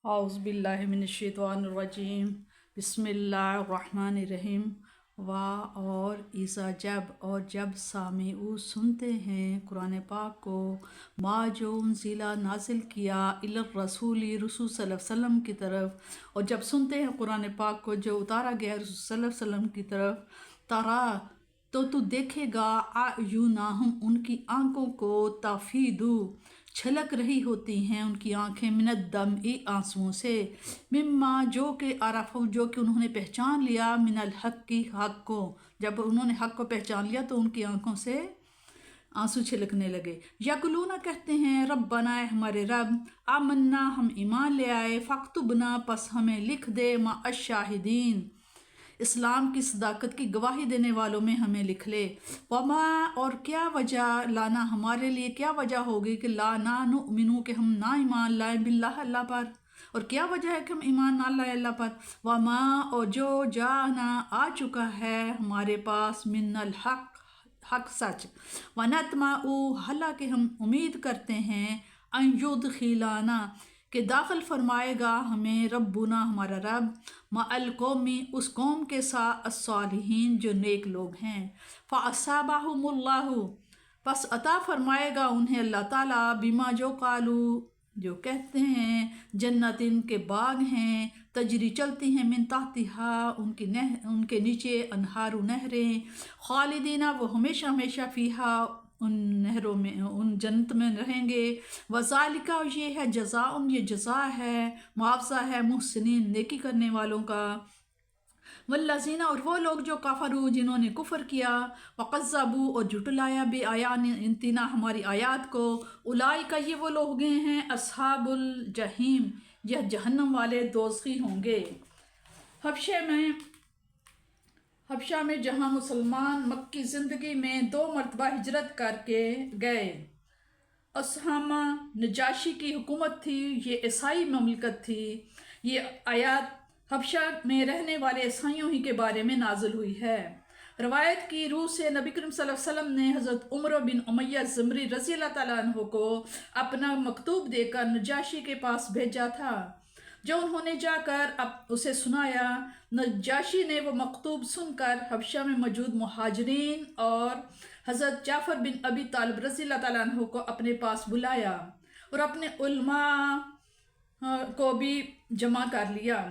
اعوذ باللہ من الشیطان الرجیم بسم اللہ الرحمن الرحیم اور جب سامعو سنتے ہیں قرآن پاک کو ما جو انزلہ نازل کیا الی الرسول رسول صلی اللہ علیہ وسلم کی طرف، اور جب سنتے ہیں قرآن پاک کو جو اتارا گیا رسول صلی اللہ علیہ وسلم کی طرف، ترا تو دیکھے گا اعینہم ان کی آنکھوں کو تفیدو چھلک رہی ہوتی ہیں ان کی آنکھیں من الدمع آنسوؤں سے، مما جو کہ عرفوا جو کہ انہوں نے پہچان لیا، من الحق کی حق کو، جب انہوں نے حق کو پہچان لیا تو ان کی آنکھوں سے آنسو چھلکنے لگے۔ یقولون کہتے ہیں ربنا اے ہمارے رب، آمنا ہم ایمان لے آئے، فاکتبنا پس ہمیں لکھ دے، مع الشاہدین اسلام کی صداقت کی گواہی دینے والوں میں ہمیں لکھ لے۔ وما اور کیا وجہ لانا ہمارے لیے کیا وجہ ہوگی کہ لا نؤمنو کہ ہم نہ ایمان لائیں باللہ اللہ پر، اور کیا وجہ ہے کہ ہم ایمان نہ لائیں اللہ پر، وما اور جو جانا آ چکا ہے ہمارے پاس من الحق حق سچ، ونطمع حالانکہ ہم امید کرتے ہیں ان یدخلنا کہ داخل فرمائے گا ہمیں ربنا ہمارا رب مع القومی اس قوم کے ساتھ الصالحین جو نیک لوگ ہیں، فاصابہم اللہ پس عطا فرمائے گا انہیں اللہ تعالیٰ بما جو قالو جو کہتے ہیں، جنتن کے باغ ہیں تجری چلتی ہیں من تحتہا ان کے نیچے انہار نہریں، خالدینہ وہ ہمیشہ ہمیشہ فیہا ان نہروں میں ان جنت میں رہیں گے، وذالک یہ ہے جزاء یہ جزا ہے معاوضہ ہے محسنین نیکی کرنے والوں کا، والذین اور وہ لوگ جو کفروا جنہوں نے کفر کیا، وکذبوا اور جھٹلایا بآیاتنا ہماری آیات کو، اولئک یہ وہ لوگ ہیں اصحاب الجحیم یہ جہنم والے دوزخی ہوں گے۔ حبشہ میں جہاں مسلمان مکی زندگی میں 2 مرتبہ ہجرت کر کے گئے، اسہامہ نجاشی کی حکومت تھی، یہ عیسائی مملکت تھی۔ یہ آیات حبشہ میں رہنے والے عیسائیوں ہی کے بارے میں نازل ہوئی ہے۔ روایت کی روح سے نبی کریم صلی اللہ علیہ وسلم نے حضرت عمر بن امیہ زمری رضی اللہ تعالیٰ عنہ کو اپنا مکتوب دے کر نجاشی کے پاس بھیجا تھا، جو انہوں نے جا کر اسے سنایا۔ نجاشی نے وہ مکتوب سن کر حبشہ میں موجود مہاجرین اور حضرت جعفر بن ابی طالب رضی اللہ تعالیٰ عنہ کو اپنے پاس بلایا اور اپنے علماء کو بھی جمع کر لیا۔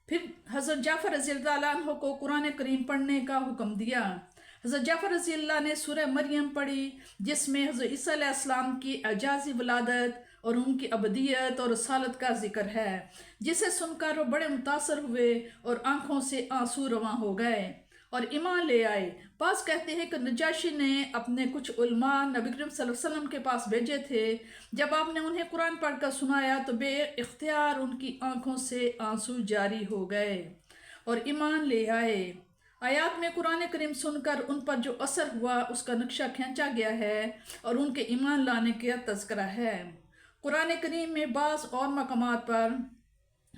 پھر حضرت جعفر رضی اللہ تعالیٰ عنہ کو قرآن کریم پڑھنے کا حکم دیا۔ حضرت جعفر رضی اللہ نے سورہ مریم پڑھی، جس میں حضرت عیسیٰ علیہ السلام کی اعجازی ولادت اور ان کی ابدیت اور رسالت کا ذکر ہے، جسے سن کر وہ بڑے متاثر ہوئے اور آنکھوں سے آنسو رواں ہو گئے اور ایمان لے آئے۔ بعض کہتے ہیں کہ نجاشی نے اپنے کچھ علماء نبی کریم صلی اللہ علیہ وسلم کے پاس بھیجے تھے، جب آپ نے انہیں قرآن پڑھ کر سنایا تو بے اختیار ان کی آنکھوں سے آنسو جاری ہو گئے اور ایمان لے آئے۔ آیات میں قرآن کریم سن کر ان پر جو اثر ہوا اس کا نقشہ کھینچا گیا ہے اور ان کے ایمان لانے کا تذکرہ ہے۔ قرآن کریم میں بعض اور مقامات پر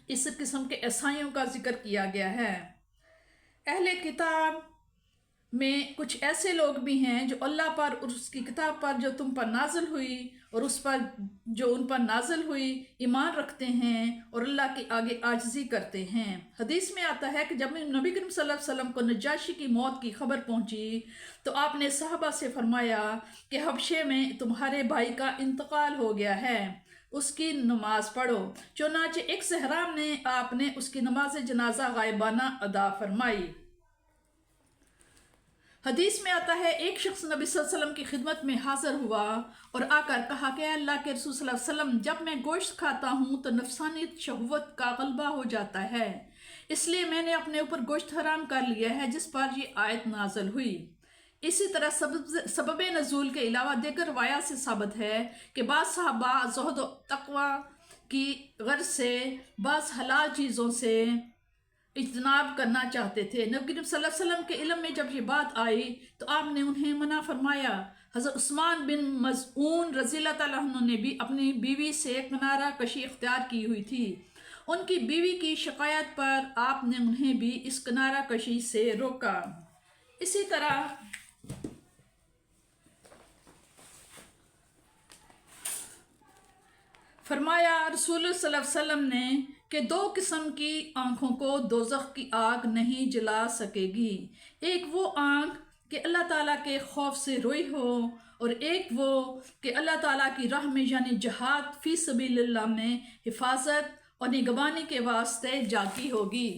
اس قسم کے عیسائیوں کا ذکر کیا گیا ہے۔ اہل کتاب میں کچھ ایسے لوگ بھی ہیں جو اللہ پر اور اس کی کتاب پر جو تم پر نازل ہوئی اور اس پر جو ان پر نازل ہوئی ایمان رکھتے ہیں اور اللہ کے آگے عاجزی کرتے ہیں۔ حدیث میں آتا ہے کہ جب نبی کریم صلی اللہ علیہ وسلم کو نجاشی کی موت کی خبر پہنچی تو آپ نے صحابہ سے فرمایا کہ حبشے میں تمہارے بھائی کا انتقال ہو گیا ہے، اس کی نماز پڑھو۔ چنانچہ ایک صحرام نے آپ نے اس کی نماز جنازہ غائبانہ ادا فرمائی۔ حدیث میں آتا ہے ایک شخص نبی صلی اللہ علیہ وسلم کی خدمت میں حاضر ہوا اور آ کر کہا کہ اے اللہ کے رسول صلی اللہ علیہ وسلم، جب میں گوشت کھاتا ہوں تو نفسانی شہوت کا غلبہ ہو جاتا ہے، اس لیے میں نے اپنے اوپر گوشت حرام کر لیا ہے، جس پر یہ آیت نازل ہوئی۔ اسی طرح سبب نزول کے علاوہ دیگر روایات سے ثابت ہے کہ بعض صحابہ زہد و تقوی کی غرض سے بعض حلال چیزوں سے اجتناب کرنا چاہتے تھے۔ نبی کریم صلی اللہ علیہ وسلم کے علم میں جب یہ بات آئی تو آپ نے انہیں منع فرمایا۔ حضرت عثمان بن مظعون رضی اللہ تعالیٰ عنہ نے بھی اپنی بیوی سے کنارہ کشی اختیار کی ہوئی تھی۔ ان کی بیوی کی شکایت پر آپ نے انہیں بھی اس کنارہ کشی سے روکا۔ اسی طرح فرمایا رسول صلی اللہ علیہ وسلم نے کہ 2 قسم کی آنکھوں کو دوزخ کی آگ نہیں جلا سکے گی، ایک وہ آنکھ کہ اللہ تعالیٰ کے خوف سے روئی ہو، اور ایک وہ کہ اللہ تعالیٰ کی راہ میں یعنی جہاد فی سبیل اللہ میں حفاظت اور نگہبانی کے واسطے جاگی ہوگی۔